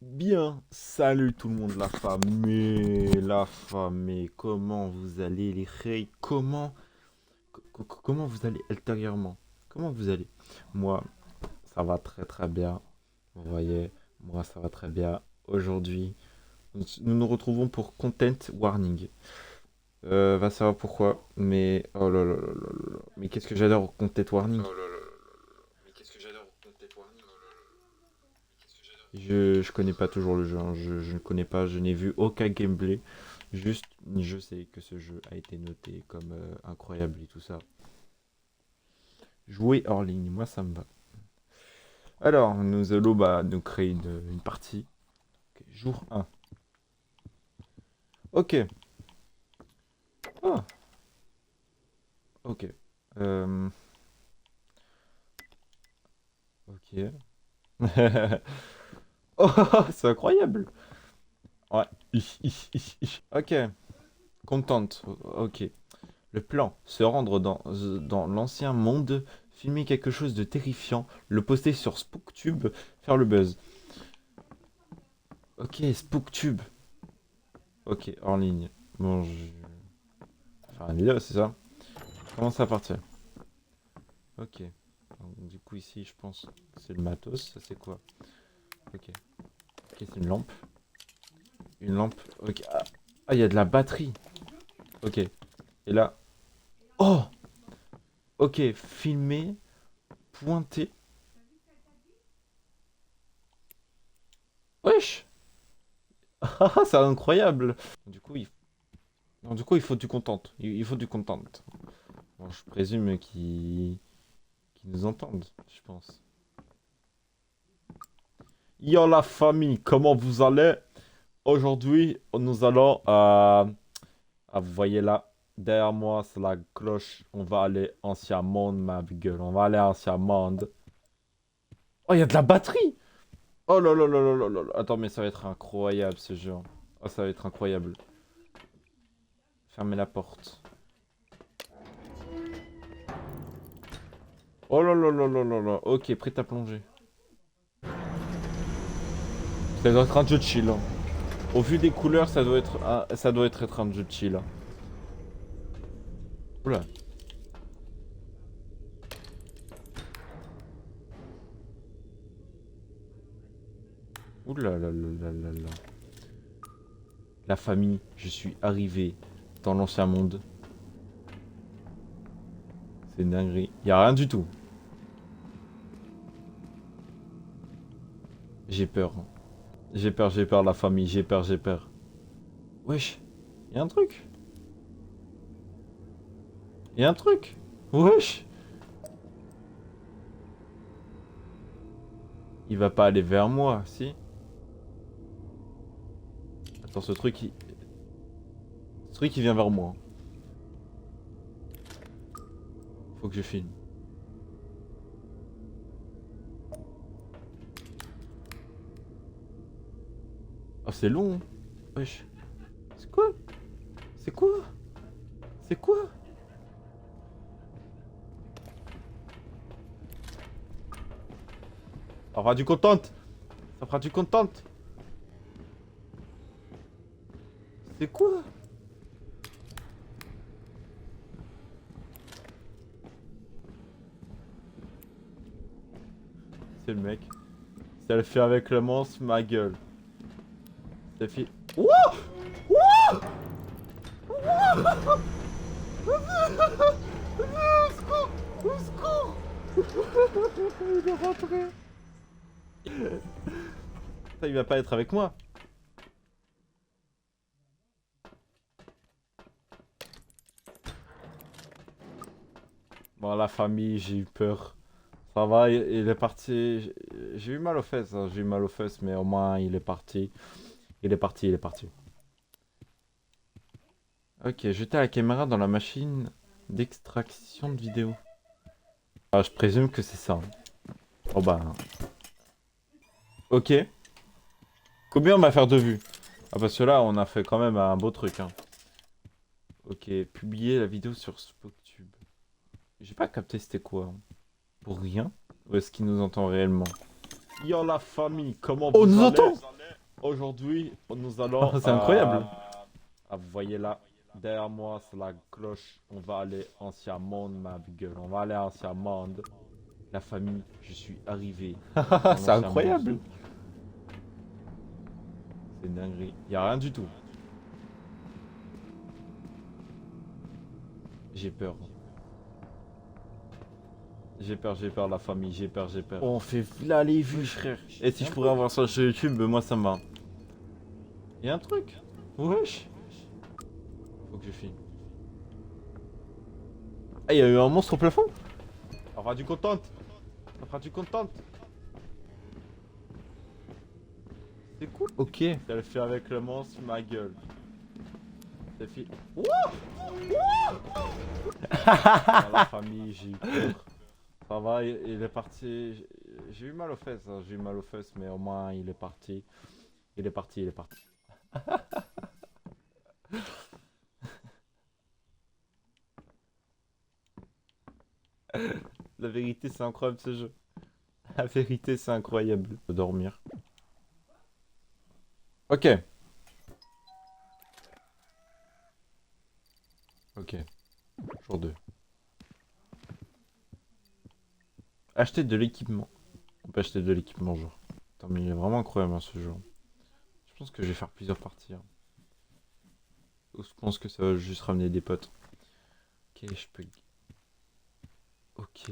Bien, salut tout le monde, la famille, comment vous allez les reis, comment vous allez ultérieurement, comment vous allez? Moi, ça va très bien, vous voyez, moi ça va très bien. Aujourd'hui, nous nous retrouvons pour Content Warning. Va savoir pourquoi, mais oh là là là là là là. Mais qu'est-ce que j'adore Content Warning. Je connais pas toujours le jeu, hein. Je ne connais pas, je n'ai vu aucun gameplay. Juste, je sais que ce jeu a été noté comme incroyable et tout ça. Jouer hors ligne, moi ça me va. Alors, nous allons nous créer une partie. Ok, jour 1. Ok. Ah, ok. Euh, ok. Oh, c'est incroyable. Ouais. Ok. Contente. Ok. Le plan, se rendre dans l'ancien monde, filmer quelque chose de terrifiant, le poster sur SpookTube, faire le buzz. Ok, SpookTube. Ok, hors ligne. Bon, je vais faire une vidéo, c'est ça? Je commence à partir. Ok. Donc, du coup, ici, je pense que c'est le matos. Ça, c'est quoi? Ok. Ok, c'est une lampe. Une lampe. Ok. Ah, il y a de la batterie. Ok. Et là. Oh! Ok, filmer, pointer. Wesh! Ah, c'est incroyable! Du coup, non, du coup, il faut du content. Il faut du content. Bon, je présume qu'ils nous entendent, je pense. Yo la famille, comment vous allez? Aujourd'hui, nous allons... vous voyez là, derrière moi, c'est la cloche. On va aller ancien monde, ma gueule. On va aller ancien monde. Oh, il y a de la batterie! Oh là là là là là là là. Attends, mais ça va être incroyable, ce jeu. Oh, ça va être incroyable. Fermez la porte. Oh là là là là là là. Ok, prêt à plonger. Ça doit être un jeu de chill, hein. Au vu des couleurs, ça doit être un jeu de chill, hein. Oula. Oula là là là là là. La famille, je suis arrivé dans l'ancien monde. C'est une dinguerie. Y a rien du tout. J'ai peur, hein. J'ai peur, la famille, j'ai peur, j'ai peur. Wesh, y a un truc. Y a un truc. Wesh. Il va pas aller vers moi, si? Attends, ce truc il vient vers moi. Faut que je filme. Oh, c'est long, hein. Wesh. C'est quoi? C'est quoi? C'est quoi? Ça fera du content. Ça fera du content. C'est quoi? C'est le mec. Selfie avec le monstre, ma gueule. Selfie. Wouah! Wouah! Wouah! Au secours! Au secours! Il est rentré. Ça, il va pas être avec moi. Bon, la famille, j'ai eu peur. Ça va, il est parti. J'ai eu mal aux fesses, hein. J'ai eu mal aux fesses, mais au moins, il est parti. Il est parti, il est parti. Ok, jeter la caméra dans la machine d'extraction de vidéo. Ah, je présume que c'est ça, hein. Oh bah. Ok. Combien on va faire de vues? Ah parce que là, on a fait quand même un beau truc, hein. Ok, publier la vidéo sur SpookTube. J'ai pas capté c'était quoi, hein. Pour rien? Ou est-ce qu'il nous entend réellement? Yo la famille, comment Oh, on vous nous allez? entend! Aujourd'hui, nous allons... C'est incroyable. vous voyez là, derrière moi, c'est la cloche. On va aller ancien monde, ma gueule. On va aller ancien monde. La famille, je suis arrivé dans C'est l'ancien monde. incroyable. C'est une dinguerie. Y a rien du tout. J'ai peur. J'ai peur, la famille, j'ai peur, j'ai peur. On fait là les vues, frère. Et si je pourrais avoir ça sur YouTube, moi ça me va. Y'a un truc. Wesh. Faut que je filme. Ah, il y a eu un monstre au plafond? Ça fera du content. Ça fera du content. C'est cool. Ok. Elle fait avec le monstre, ma gueule. C'est fi... Dans la famille, j'ai eu peur. Ça va, il est parti. J'ai eu mal aux fesses, hein. J'ai eu mal aux fesses, mais au moins il est parti. Il est parti, il est parti. La vérité, c'est incroyable ce jeu. La vérité, c'est incroyable. De dormir. Ok. Ok. Jour 2. Acheter de l'équipement. On peut acheter de l'équipement, genre. Attends, mais il est vraiment incroyable, hein, ce jeu. Je pense que je vais faire plusieurs parties, hein. Ou je pense que ça va juste ramener des potes. Ok, je peux... Ok.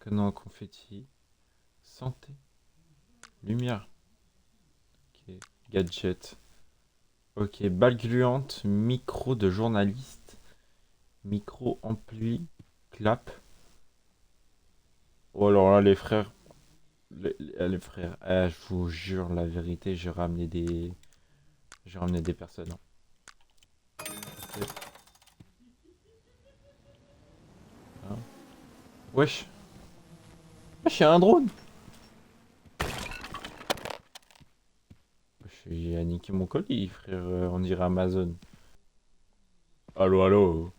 Canon à confetti. Santé. Lumière. Ok. Gadget. Ok. Balle gluante. Micro de journaliste. Micro ampli. Clap. Oh alors là, les frères. Les frères. Je vous jure la vérité, j'ai ramené des personnes, hein. Ok. Hein. Wesh. Wesh, y'a un drone. J'ai niqué mon colis, frère. On dirait Amazon. Allô, allô.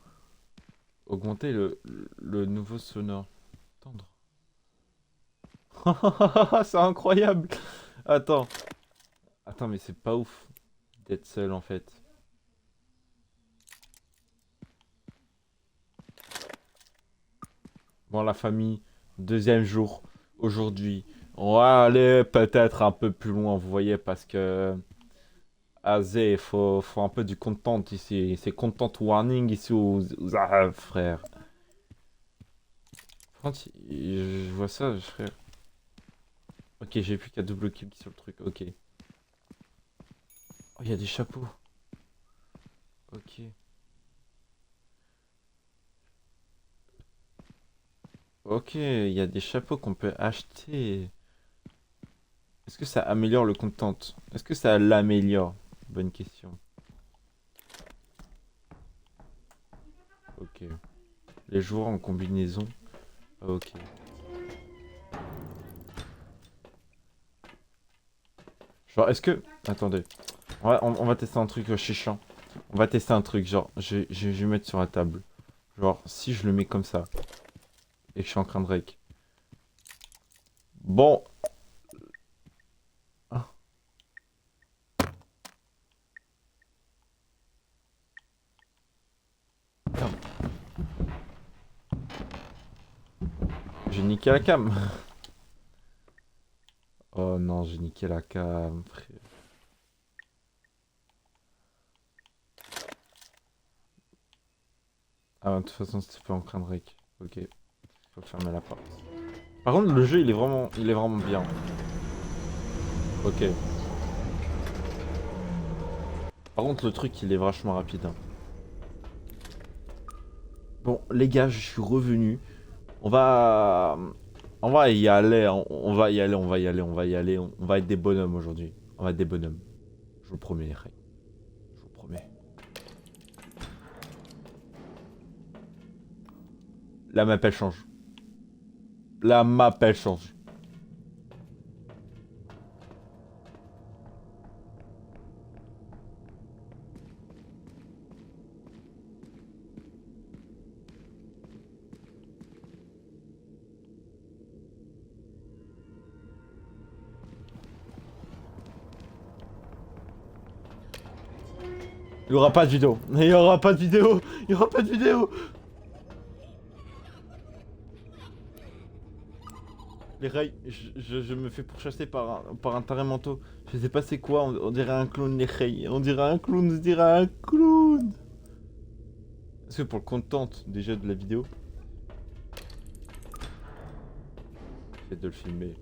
Augmenter le nouveau sonore. Tendre. C'est incroyable. Attends. Attends, mais c'est pas ouf d'être seul en fait. Bon, la famille, deuxième jour. Aujourd'hui, on va aller peut-être un peu plus loin, vous voyez, parce que Azé, faut un peu du content ici. C'est content warning ici aux Arabes, frère. Quand je vois ça, frère. Ok, j'ai plus qu'à double clic sur le truc. Ok. Oh, il y a des chapeaux. Ok. Ok, il y a des chapeaux qu'on peut acheter. Est-ce que ça améliore le content? Est-ce que ça l'améliore? Bonne question. Ok. Les joueurs en combinaison. Ok. Genre, est-ce que... Attendez. On va tester un truc chichant. On va tester un truc, genre, je vais mettre sur la table. Genre, si je le mets comme ça, et que je suis en train de rec. Bon. Ah, merde. J'ai niqué la cam. Oh non, j'ai niqué la cam, frère. Ah, de toute façon, c'était pas en train de rec. Ok. Faut fermer la porte. Par contre, le jeu, il est vraiment bien. Ok. Par contre, le truc, il est vachement rapide, hein. Bon, les gars, je suis revenu. On va... On va y aller, on va y aller, on va y aller, on va y aller. On va être des bonhommes aujourd'hui. On va être des bonhommes. Je vous le promets, les frères. Je vous le promets. La map, elle change. La map, elle change. Il y aura pas de vidéo. Il y aura pas de vidéo. Il y aura pas de vidéo. Les rails, je me fais pourchasser par un taré manteau. Je sais pas c'est quoi, on dirait un clown les rails. On dirait un clown, on dirait un clown. Est-ce que pour le content déjà de la vidéo, j'essaie de le filmer.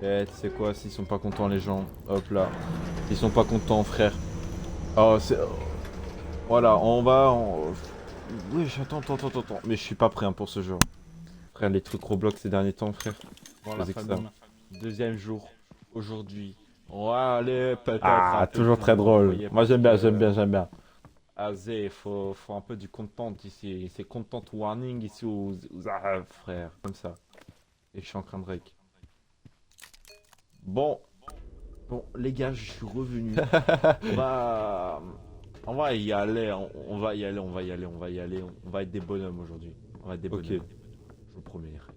Eh, tu sais quoi, s'ils sont pas contents les gens, hop là. S'ils sont pas contents frère. Oh c'est... Voilà, Oui, attends. Mais je suis pas prêt hein, pour ce jeu. Frère, les trucs Roblox ces derniers temps, frère. Bon, la Faisais que ça. famille. Deuxième jour. Aujourd'hui. On va aller peut-être Ah, un peu toujours plus très loin, vous drôle. voyez, Moi parce j'aime bien, que, j'aime bien, j'aime bien. Azé, faut un peu du content ici. C'est content warning ici aux Arabes, frère. Comme ça. Et je suis en train de rec. Bon. Bon, les gars, je suis revenu. On va... On va y aller, on va y aller, on va y aller, on va y aller. On va être des bonhommes aujourd'hui. On va être des Ok. bonhommes. Je vous promets, les rails.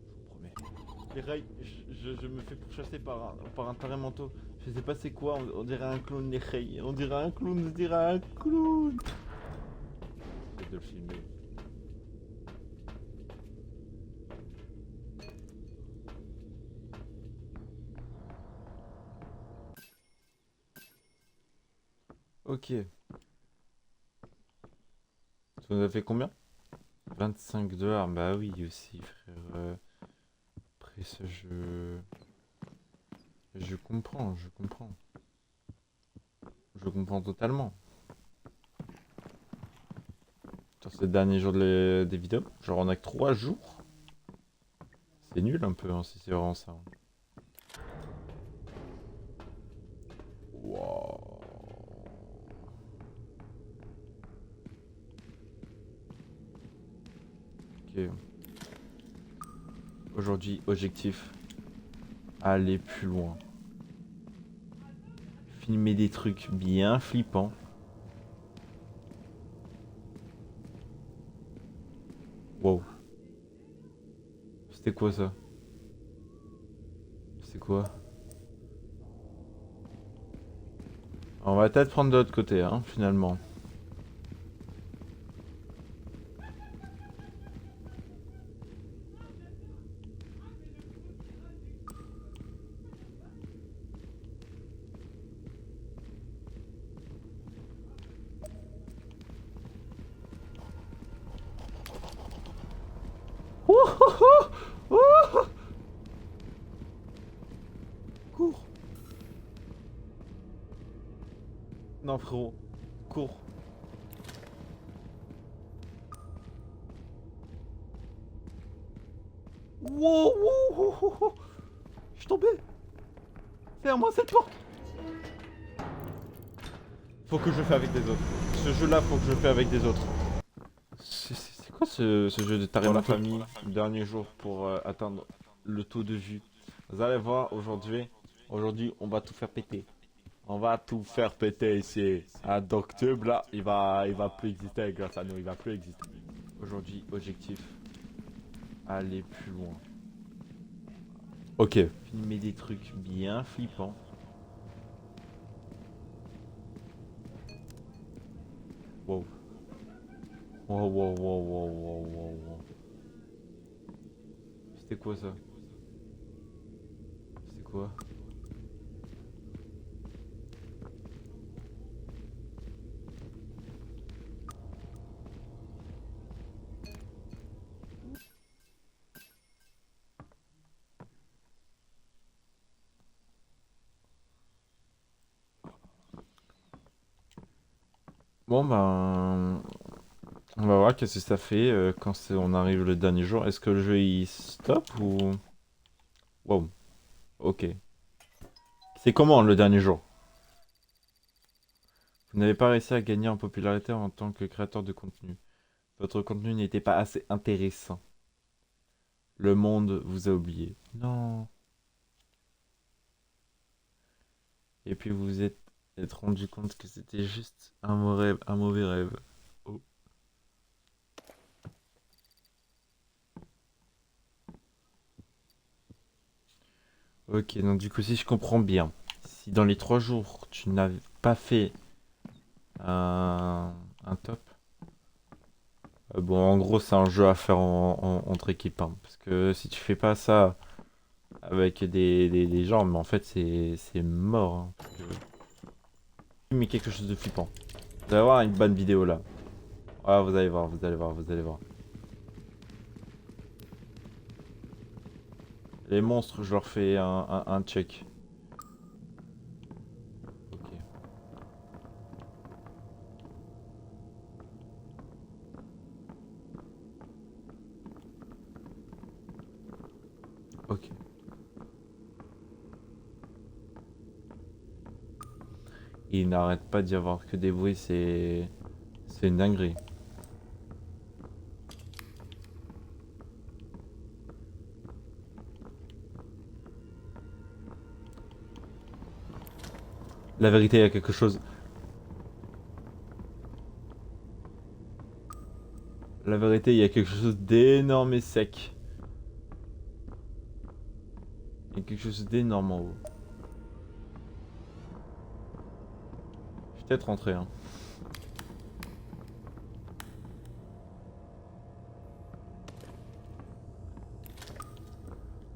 Je vous promets. Les rails, je me fais pourchasser par un taré manteau. Je sais pas c'est quoi, on dirait un clown, les rails. On dirait un clown, on dirait un clown. J'essaie de le filmer. Ok. Ça nous a fait combien? 25 $. Bah oui, aussi, frère. Après ce jeu. Je comprends, je comprends. Je comprends totalement. Sur ces derniers jours des vidéos, genre on a que 3 jours. C'est nul un peu, hein, si c'est vraiment ça. Wow. Ok. Aujourd'hui, objectif, aller plus loin. Filmer des trucs bien flippants. Wow. C'était quoi ça? C'est quoi? On va peut-être prendre de l'autre côté, hein, finalement. Oh, oh, oh, oh. Cours. Non, frérot. Cours. Wow, wow, wow, wow, wow. Je suis tombé. Ferme-moi cette porte. Faut que je le fasse avec des autres. Ce jeu-là, faut que je le fasse avec des autres. C'est quoi ce jeu de taré Bon, la manteau? famille. Dernier jour pour atteindre le taux de vue. Vous allez voir aujourd'hui. Aujourd'hui, on va tout faire péter. On va tout faire péter ici. À d'octobre, là, il va plus exister grâce à nous. Il va plus exister. Aujourd'hui, objectif, aller plus loin. Ok. Filmer des trucs bien flippants. Wow. Wow, wow, wow, wow, wow, wow, wow. C'était quoi ça? C'était quoi? Bon ben, on va voir qu'est-ce que ça fait quand on arrive le dernier jour. Est-ce que le jeu il stop ou... Wow, ok. C'est comment le dernier jour? Vous n'avez pas réussi à gagner en popularité en tant que créateur de contenu. Votre contenu n'était pas assez intéressant. Le monde vous a oublié. Non. Et puis vous vous êtes rendu compte que c'était juste un mauvais rêve. Oh. Ok, donc du coup, si je comprends bien, si dans les 3 jours, tu n'as pas fait un top, bon, en gros, c'est un jeu à faire entre équipes, hein, parce que si tu fais pas ça avec des gens, mais en fait, c'est mort, hein, parce que... Mais quelque chose de flippant. Vous allez voir une bonne vidéo, là. Ah, vous allez voir, vous allez voir, vous allez voir. Les monstres, je leur fais un check. Ok. Ok. Il n'arrête pas d'y avoir que des bruits, c'est une dinguerie. La vérité, il y a quelque chose. La vérité, il y a quelque chose d'énorme et sec. Il y a quelque chose d'énorme en haut. Je vais peut-être rentrer, hein.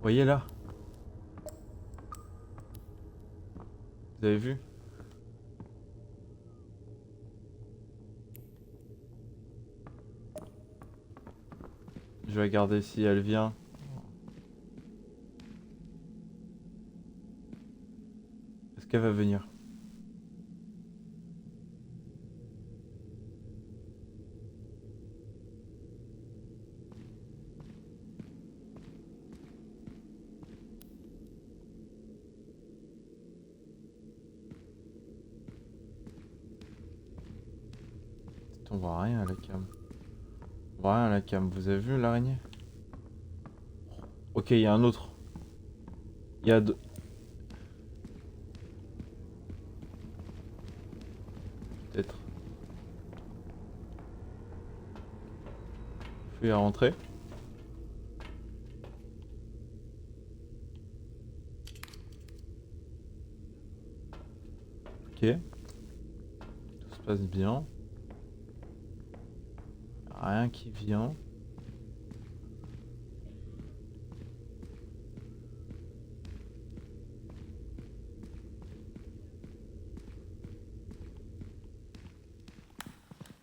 Voyez là? Vous avez vu? Je vais regarder si elle vient. Est-ce qu'elle va venir? On voit rien à la cam. On voit rien à la cam. Vous avez vu l'araignée? Ok, il y a un autre. Il y a deux. Peut-être. Faut y rentrer. Ok. Tout se passe bien. Rien qui vient.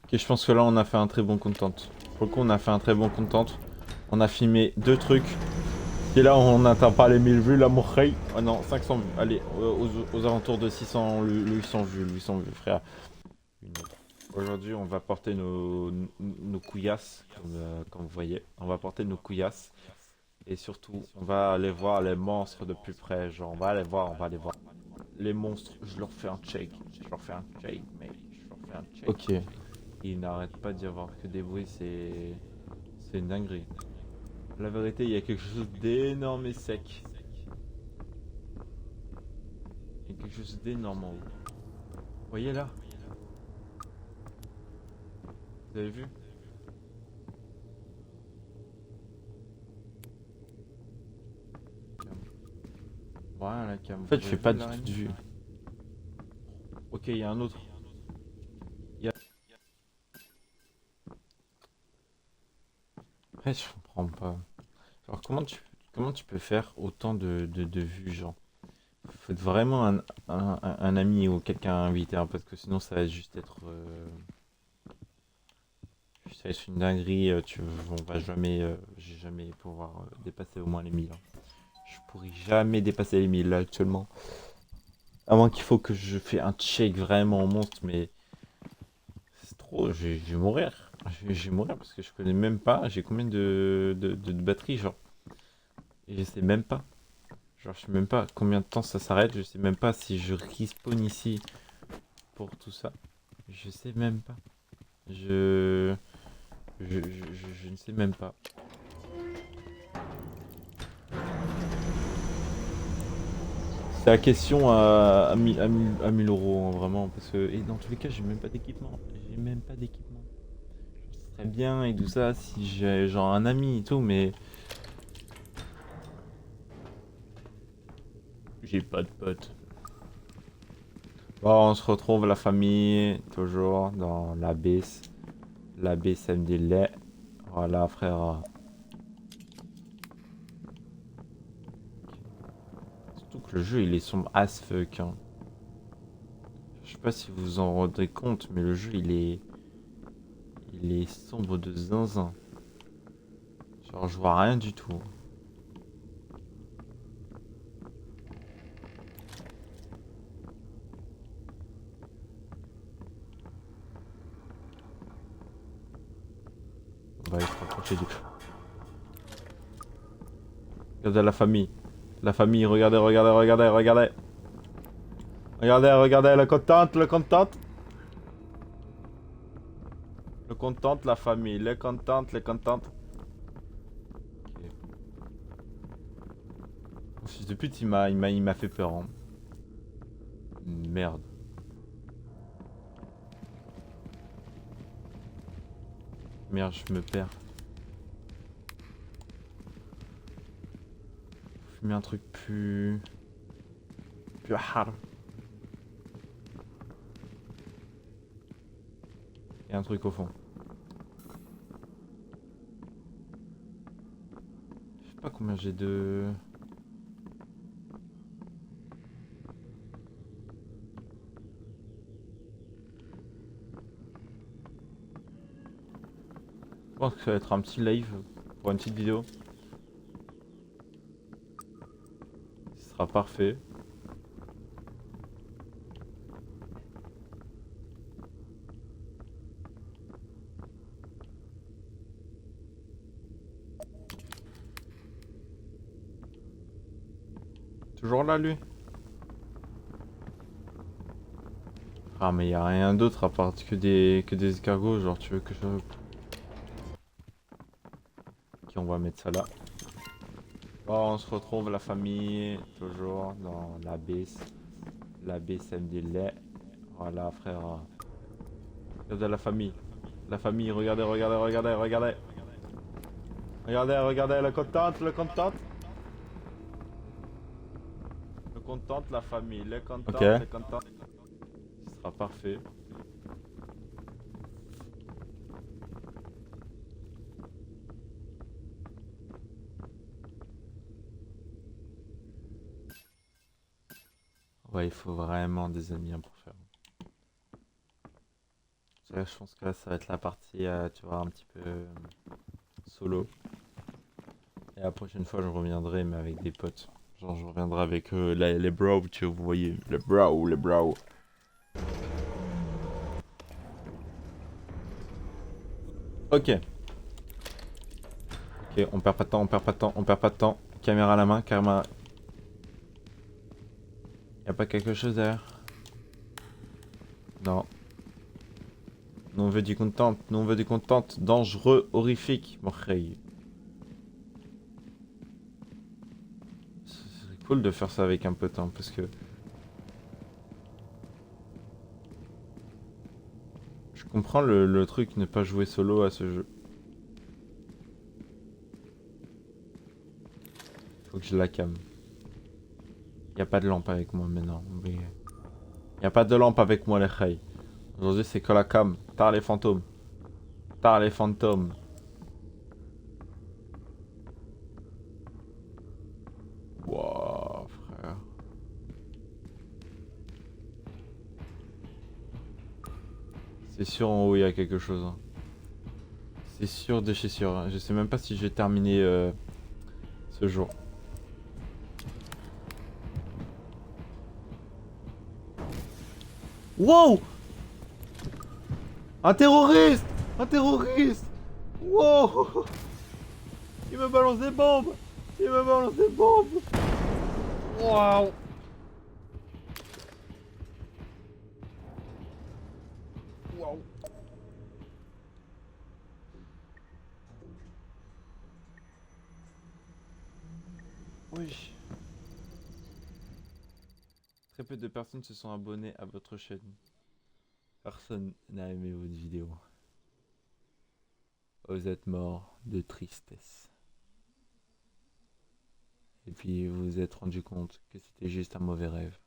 Ok, je pense que là on a fait un très bon content. Pour le coup, on a fait un très bon content. On a filmé 2 trucs. Et là, on n'atteint pas les 1000 vues, la mourrey. Oh non, 500 vues. Allez, aux alentours de 600, le 800 vues, 800 vues, frère. Aujourd'hui, on va porter nos couillasses, comme vous voyez. On va porter nos couillasses. Et surtout, on va aller voir les monstres de plus près. Genre, on va aller voir, on va aller voir. Les monstres, je leur fais un check. Je leur fais un check, mec. Je leur fais un check. Ok. Il n'arrête pas d'y avoir que des bruits, c'est une dinguerie. La vérité, il y a quelque chose d'énorme et sec. Il y a quelque chose d'énorme en haut. Voyez là? Vous avez vu? Voilà la cam. En fait, je fais pas du tout de vue. Ok, il y a un autre. Il y a... Ouais, je comprends pas. Genre, comment tu peux faire autant de vues, genre? Faut être vraiment un ami ou quelqu'un à inviter, hein, parce que sinon ça va juste être... ça va être une dinguerie, on va jamais, j'ai jamais pouvoir dépasser au moins les 1000, hein. Je pourrais jamais dépasser les 1000 là actuellement. À moins qu'il faut que je fais un check vraiment monstre, mais c'est trop, je vais mourir. Je vais mourir parce que je connais même pas, j'ai combien de batterie, genre. Et je sais même pas. Genre, je sais même pas combien de temps ça s'arrête, je sais même pas si je respawn ici pour tout ça. Je sais même pas. Je ne sais même pas. C'est la question à 1000 euros, hein, vraiment. Parce que, et dans tous les cas, j'ai même pas d'équipement. J'ai même pas d'équipement. Ce serait bien et tout ça si j'ai genre un ami et tout, mais J'ai pas de potes. Bon, on se retrouve la famille, toujours dans l'abysse. L'abysse aime des laits. Voilà, frère. Surtout que le jeu, il est sombre as fuck. Hein. Je sais pas si vous vous en rendez compte, mais le jeu, il est sombre de zinzin. Genre, je vois rien du tout. On va aller se rapprocher du... Regardez la famille. La famille, regardez, regardez, regardez, regardez. Regardez, regardez, le contente, le contente. Le contente, la famille, le contente, les contentes. Ok. Mon fils de pute, il m'a fait peur. Hein. Merde. Merde, je me perds. Faut fumer un truc plus... plus hard. Il y a un truc au fond. Je sais pas combien j'ai de... Je pense que ça va être un petit live pour une petite vidéo. Ce sera parfait. Toujours là, lui? Ah, mais y a rien d'autre à part que des escargots. Genre, tu veux que je... Ok, on va mettre ça là. Bon, on se retrouve la famille, toujours dans l'abysse. L'abysse aime des laits. Voilà, frère. Regardez la famille. La famille, regardez, regardez, regardez, regardez. Regardez, regardez, le contente, le contente. Le contente, la famille, le contente, Ok. le contente. Ce sera parfait. Ouais, il faut vraiment des amis hein, pour faire. Là, je pense que là, ça va être la partie, tu vois, un petit peu solo. Et la prochaine fois, je reviendrai, mais avec des potes. Genre, je reviendrai avec les bros, tu vois, vous voyez. Les bros, les bros. Ok. Ok, on perd pas de temps, on perd pas de temps, on perd pas de temps. Caméra à la main, caméra... Y'a pas quelque chose derrière? Non. Nous on veut du content, nous on veut du content. Dangereux, horrifique, mon rey. C'est cool de faire ça avec un pote, hein, parce que... Je comprends le truc, ne pas jouer solo à ce jeu. Faut que je la cam. Y a pas de lampe avec moi maintenant. Mais... Y a pas de lampe avec moi les rey. Aujourd'hui c'est que la cam. Tard les fantômes. Tard les fantômes. Wouah, frère. C'est sûr en haut il y a quelque chose. Hein. C'est sûr de chez sûr. Hein. Je sais même pas si j'ai terminé ce jour. Wow! Un terroriste! Un terroriste! Wow! Il me balance des bombes! Il me balance des bombes! Waouh! Waouh! Oui. Très peu de personnes se sont abonnées à votre chaîne. Personne n'a aimé votre vidéo. Vous êtes mort de tristesse. Et puis vous vous êtes rendu compte que c'était juste un mauvais rêve.